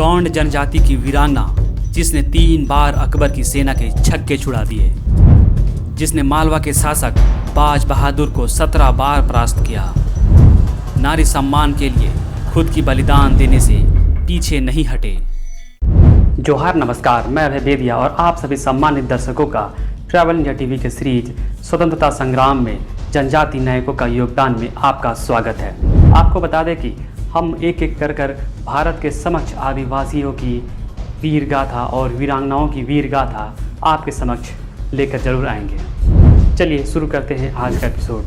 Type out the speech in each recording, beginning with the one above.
गौंड जनजाति की वीरांगना जिसने 3 बार अकबर की सेना के छक्के छुड़ा दिए, जिसने मालवा के शासक बाज बहादुर को 17 बार परास्त किया, नारी सम्मान के लिए खुद की बलिदान देने से पीछे नहीं हटे। जोहार नमस्कार, मैं अभय बेदिया और आप सभी सम्मानित दर्शकों का ट्रैवल इंडिया टीवी के सीरीज स्वतंत्रता संग्राम में जनजाति नायकों का योगदान में आपका स्वागत है। आपको बता दें कि हम एक एक कर भारत के समक्ष आदिवासियों की वीर गाथा और वीरांगनाओं की वीर गाथा आपके समक्ष लेकर जरूर आएंगे। चलिए शुरू करते हैं आज का एपिसोड।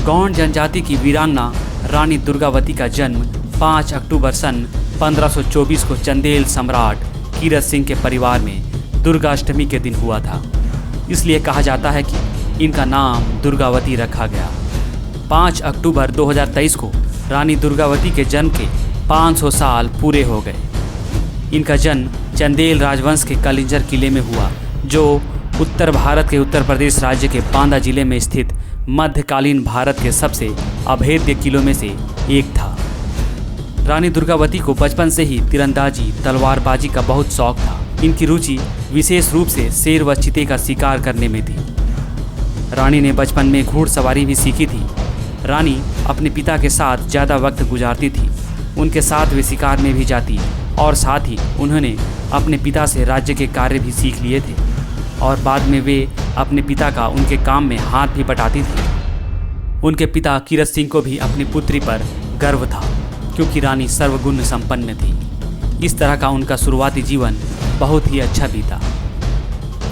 गौंड जनजाति की वीरांगना रानी दुर्गावती का जन्म 5 अक्टूबर सन 1524 को चंदेल सम्राट कीरत सिंह के परिवार में दुर्गाष्टमी के दिन हुआ था। इसलिए कहा जाता है कि इनका नाम दुर्गावती रखा गया। 5 अक्टूबर 2023 को रानी दुर्गावती के जन्म के 500 साल पूरे हो गए। इनका जन्म चंदेल राजवंश के कलिंजर किले में हुआ, जो उत्तर भारत के उत्तर प्रदेश राज्य के बांदा जिले में स्थित मध्यकालीन भारत के सबसे अभेद्य किलों में से एक था। रानी दुर्गावती को बचपन से ही तीरंदाजी, तलवारबाजी का बहुत शौक था। इनकी रुचि विशेष रूप से शेर व चीते का शिकार करने में थी। रानी ने बचपन में घुड़सवारी भी सीखी थी। रानी अपने पिता के साथ ज़्यादा वक्त गुजारती थी। उनके साथ वे शिकार में भी जाती और साथ ही उन्होंने अपने पिता से राज्य के कार्य भी सीख लिए थे और बाद में वे अपने पिता का उनके काम में हाथ भी बटाती थी। उनके पिता कीरत सिंह को भी अपनी पुत्री पर गर्व था, क्योंकि रानी सर्वगुण संपन्न थी। इस तरह का उनका शुरुआती जीवन बहुत ही अच्छा बीता।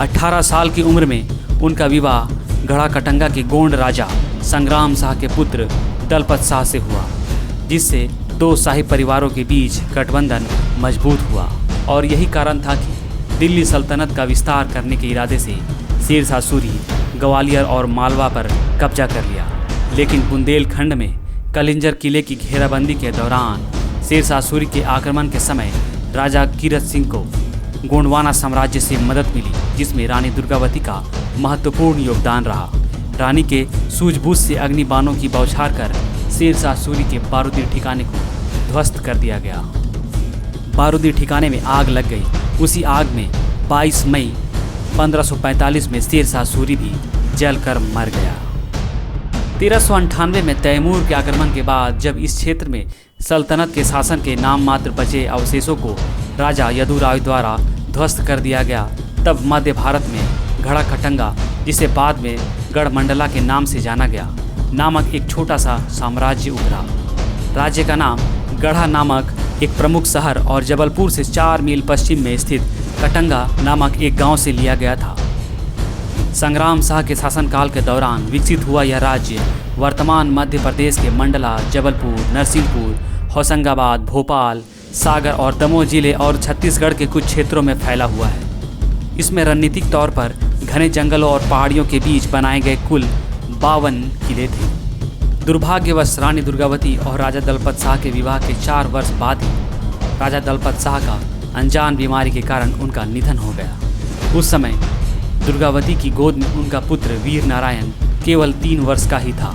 18 साल की उम्र में उनका विवाह गढ़ाकटंगा के गोंड राजा संग्राम शाह के पुत्र दलपत शाह से हुआ, जिससे 2 शाही परिवारों के बीच गठबंधन मजबूत हुआ। और यही कारण था कि दिल्ली सल्तनत का विस्तार करने के इरादे से शेरशाह सूरी ग्वालियर और मालवा पर कब्जा कर लिया। लेकिन बुंदेलखंड में कलिंजर किले की घेराबंदी के दौरान शेरशाह सूरी के आक्रमण के समय राजा कीरत सिंह को गोंडवाना साम्राज्य से मदद मिली, जिसमें रानी दुर्गावती का महत्वपूर्ण योगदान रहा। रानी के सूझबूझ से अग्निबाणों की बौछार कर शेरशाह सूरी के बारूदी ठिकाने को ध्वस्त कर दिया गया। बारूदी ठिकाने में आग लग गई। उसी आग में 22 मई 1545 में शेरशाह सूरी भी जलकर मर गया। 1398 में तैमूर के आक्रमण के बाद जब इस क्षेत्र में सल्तनत के शासन के नाम मात्र बचे अवशेषों को राजा यदुराय द्वारा ध्वस्त कर दिया गया, तब मध्य भारत में गढ़ाकटंगा, जिसे बाद में गढ़मंडला के नाम से जाना गया, नामक एक छोटा सा साम्राज्य उभरा। राज्य का नाम गढ़ा नामक एक प्रमुख शहर और जबलपुर से 4 मील पश्चिम में स्थित कटंगा नामक एक गांव से लिया गया था। संग्राम शाह के शासनकाल के दौरान विकसित हुआ यह राज्य वर्तमान मध्य प्रदेश के मंडला, जबलपुर, नरसिंहपुर, होशंगाबाद, भोपाल, सागर और दमोह जिले और छत्तीसगढ़ के कुछ क्षेत्रों में फैला हुआ है। इसमें रणनीतिक तौर पर घने जंगलों और पहाड़ियों के बीच बनाए गए कुल 52 किले थे। दुर्भाग्यवश रानी दुर्गावती और राजा दलपत शाह के विवाह के 4 वर्ष बाद ही राजा दलपत शाह का अनजान बीमारी के कारण उनका निधन हो गया। उस समय दुर्गावती की गोद में उनका पुत्र वीर नारायण केवल 3 वर्ष का ही था।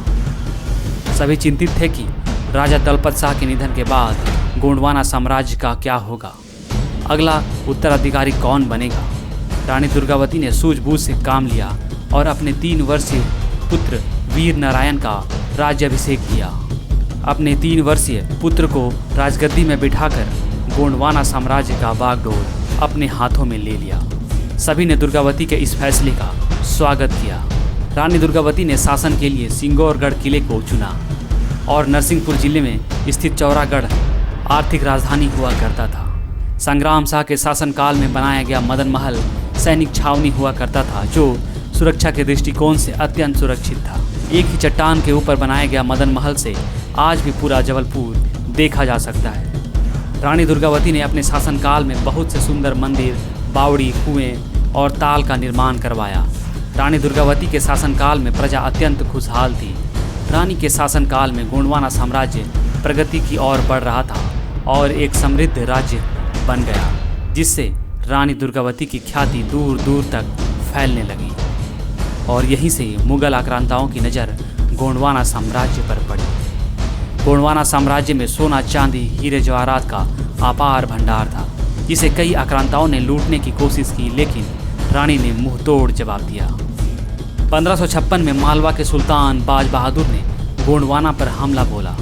सभी चिंतित थे कि राजा दलपत शाह के निधन के बाद गोंडवाना साम्राज्य का क्या होगा, अगला उत्तराधिकारी कौन बनेगा। रानी दुर्गावती ने सूझबूझ से काम लिया और अपने 3 वर्षीय पुत्र वीर नारायण का राज्याभिषेक किया। अपने 3 वर्षीय पुत्र को राजगद्दी में बिठाकर गोंडवाना साम्राज्य का बागडोर अपने हाथों में ले लिया। सभी ने दुर्गावती के इस फैसले का स्वागत किया। रानी दुर्गावती ने शासन के लिए सिंगौरगढ़ किले को चुना और नरसिंहपुर जिले में स्थित चौरागढ़ आर्थिक राजधानी हुआ करता था। संग्राम शाह के शासनकाल में बनाया गया मदन महल सैनिक छावनी हुआ करता था, जो सुरक्षा के दृष्टिकोण से अत्यंत सुरक्षित था। एक ही चट्टान के ऊपर बनाया गया मदन महल से आज भी पूरा जबलपुर देखा जा सकता है। रानी दुर्गावती ने अपने शासनकाल में बहुत से सुंदर मंदिर, बावड़ी, कुएं और ताल का निर्माण करवाया। रानी दुर्गावती के शासनकाल में प्रजा अत्यंत खुशहाल थी। रानी के शासनकाल में गोंडवाना साम्राज्य प्रगति की ओर बढ़ रहा था और एक समृद्ध राज्य बन गया, जिससे रानी दुर्गावती की ख्याति दूर दूर तक फैलने लगी और यहीं से मुगल आक्रांताओं की नज़र गोंडवाना साम्राज्य पर पड़ी। गोंडवाना साम्राज्य में सोना, चांदी, हीरे जवाहरात का अपार भंडार था, जिसे कई आक्रांताओं ने लूटने की कोशिश की, लेकिन रानी ने मुंह तोड़ जवाब दिया। 1556 में मालवा के सुल्तान बाज बहादुर ने गोंडवाना पर हमला बोला।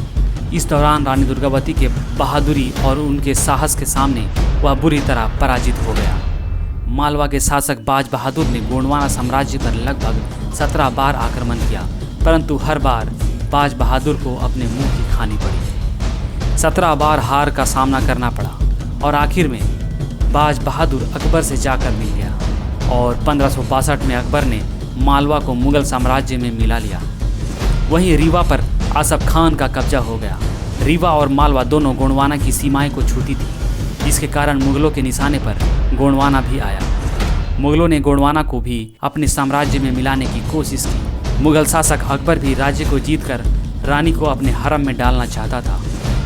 इस दौरान रानी दुर्गावती के बहादुरी और उनके साहस के सामने वह बुरी तरह पराजित हो गया। मालवा के शासक बाज बहादुर ने गोंडवाना साम्राज्य पर लगभग 17 बार आक्रमण किया, परंतु हर बार बाज बहादुर को अपने मुंह की खानी पड़ी। 17 बार हार का सामना करना पड़ा और आखिर में बाज बहादुर अकबर से जाकर मिल गया और 1562 में अकबर ने मालवा को मुगल साम्राज्य में मिला लिया। वहीं रीवा पर आसफ खान का कब्जा हो गया। रीवा और मालवा दोनों गोंडवाना की सीमाएं को छूती थी, जिसके कारण मुगलों के निशाने पर गोंडवाना भी आया। मुगलों ने गोंडवाना को भी अपने साम्राज्य में मिलाने की कोशिश की। मुगल शासक अकबर भी राज्य को जीतकर रानी को अपने हरम में डालना चाहता था।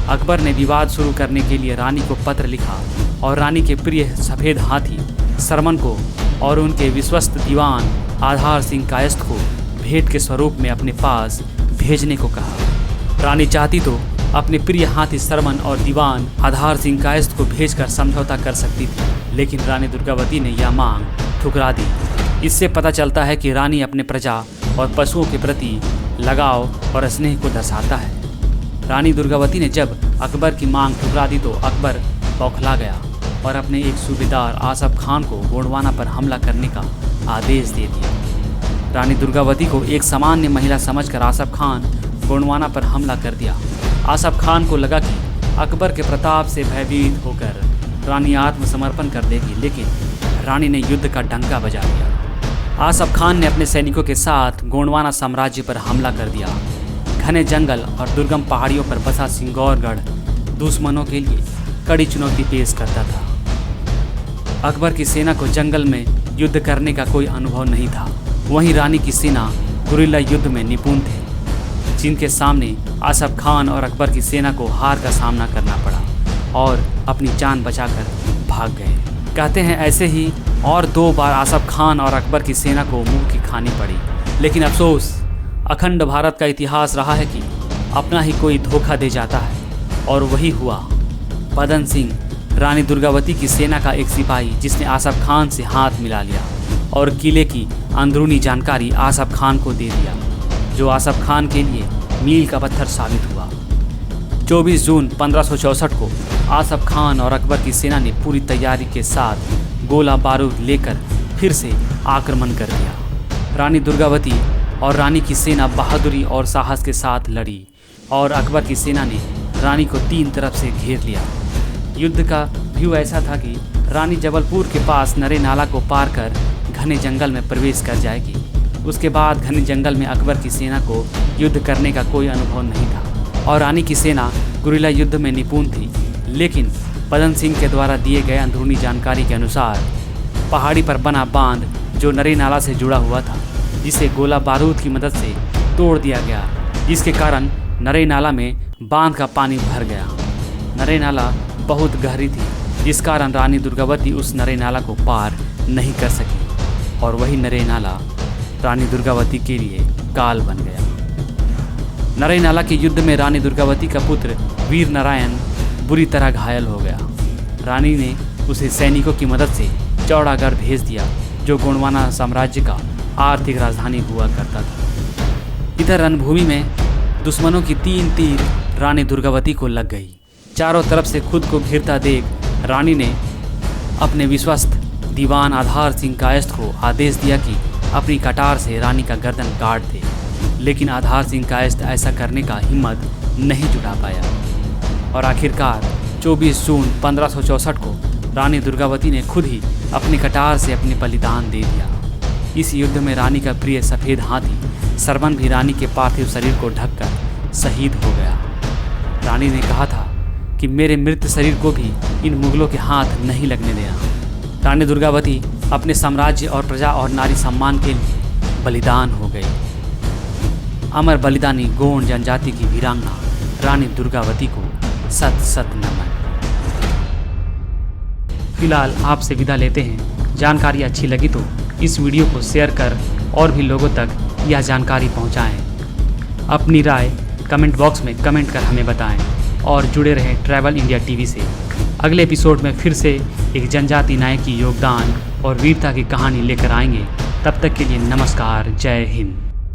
अकबर ने विवाद शुरू करने के लिए रानी को पत्र लिखा और रानी के प्रिय सफ़ेद हाथी सरमन को और उनके विश्वस्त दीवान आधार सिंह कायस्थ को भेंट के स्वरूप में अपने पास भेजने को कहा। रानी चाहती तो अपने प्रिय हाथी सरमन और दीवान आधार सिंह कायस्थ को भेजकर समझौता कर सकती थी, लेकिन रानी दुर्गावती ने यह मांग ठुकरा दी। इससे पता चलता है कि रानी अपने प्रजा और पशुओं के प्रति लगाव और स्नेह को दर्शाता है। रानी दुर्गावती ने जब अकबर की मांग ठुकरा दी तो अकबर बौखला गया और अपने एक सूबेदार आसफ खान को गोंडवाना पर हमला करने का आदेश दे दिया। रानी दुर्गावती को एक सामान्य महिला समझकर आसफ खान गोंडवाना पर हमला कर दिया। आसफ खान को लगा कि अकबर के प्रताप से भयभीत होकर रानी आत्मसमर्पण कर देगी, लेकिन रानी ने युद्ध का डंका बजा दिया। आसफ खान ने अपने सैनिकों के साथ गोंडवाना साम्राज्य पर हमला कर दिया। घने जंगल और दुर्गम पहाड़ियों पर बसा सिंगौरगढ़ दुश्मनों के लिए कड़ी चुनौती पेश करता था। अकबर की सेना को जंगल में युद्ध करने का कोई अनुभव नहीं था। वहीं रानी की सेना गुरिल्ला युद्ध में निपुण थे, जिनके सामने आसफ खान और अकबर की सेना को हार का सामना करना पड़ा और अपनी जान बचाकर भाग गए। कहते हैं ऐसे ही और 2 बार आसफ खान और अकबर की सेना को मुंह की खानी पड़ी, लेकिन अफसोस अखंड भारत का इतिहास रहा है कि अपना ही कोई धोखा दे जाता है, और वही हुआ। पदन सिंह रानी दुर्गावती की सेना का एक सिपाही जिसने आसफ खान से हाथ मिला लिया और किले की अंदरूनी जानकारी आसफ खान को दे दिया, जो आसफ खान के लिए मील का पत्थर साबित हुआ। 24 जून 1564 को आसफ खान और अकबर की सेना ने पूरी तैयारी के साथ गोला बारूद लेकर फिर से आक्रमण कर दिया। रानी दुर्गावती और रानी की सेना बहादुरी और साहस के साथ लड़ी और अकबर की सेना ने रानी को 3 तरफ से घेर लिया। युद्ध का व्यू ऐसा था कि रानी जबलपुर के पास नरे नाला को पार कर घने जंगल में प्रवेश कर जाएगी। उसके बाद घने जंगल में अकबर की सेना को युद्ध करने का कोई अनुभव नहीं था और रानी की सेना गुरिल्ला युद्ध में निपुण थी, लेकिन पदन सिंह के द्वारा दिए गए अंदरूनी जानकारी के अनुसार पहाड़ी पर बना बांध जो नरे नाला से जुड़ा हुआ था, जिसे गोला बारूद की मदद से तोड़ दिया गया, जिसके कारण नरे नाला में बांध का पानी भर गया। नरे नाला बहुत गहरी थी, जिस कारण रानी दुर्गावती उस नरे नाला को पार नहीं कर सकी और वही नरे नाला रानी दुर्गावती के लिए काल बन गया। नरे नाला के युद्ध में रानी दुर्गावती का पुत्र वीर नारायण बुरी तरह घायल हो गया। रानी ने उसे सैनिकों की मदद से चौड़ागढ़ भेज दिया, जो गोंडवाना साम्राज्य का आर्थिक राजधानी हुआ करता था। इधर रणभूमि में दुश्मनों की 3 तीर रानी दुर्गावती को लग गई। चारों तरफ से खुद को घिरता देख रानी ने अपने विश्वस्त दीवान आधार सिंह कायस्थ को आदेश दिया कि अपनी कटार से रानी का गर्दन काट दे, लेकिन आधार सिंह कायस्थ ऐसा करने का हिम्मत नहीं जुटा पाया और आखिरकार 24 जून 1564 को रानी दुर्गावती ने खुद ही अपनी कटार से अपने बलिदान दे दिया। इस युद्ध में रानी का प्रिय सफ़ेद हाथी सरमन भी रानी के पार्थिव शरीर को ढककर शहीद हो गया। रानी ने कहा था कि मेरे मृत शरीर को भी इन मुगलों के हाथ नहीं लगने देना। रानी दुर्गावती अपने साम्राज्य और प्रजा और नारी सम्मान के लिए बलिदान हो गई। अमर बलिदानी गोंड जनजाति की वीरांगना रानी दुर्गावती को सत सत नमन। फिलहाल आपसे विदा लेते हैं। जानकारी अच्छी लगी तो इस वीडियो को शेयर कर और भी लोगों तक यह जानकारी पहुंचाएं। अपनी राय कमेंट बॉक्स में कमेंट कर हमें बताएं और जुड़े रहें ट्रैवल इंडिया टीवी से। अगले एपिसोड में फिर से एक जनजाति नायक की योगदान और वीरता की कहानी लेकर आएंगे। तब तक के लिए नमस्कार, जय हिंद।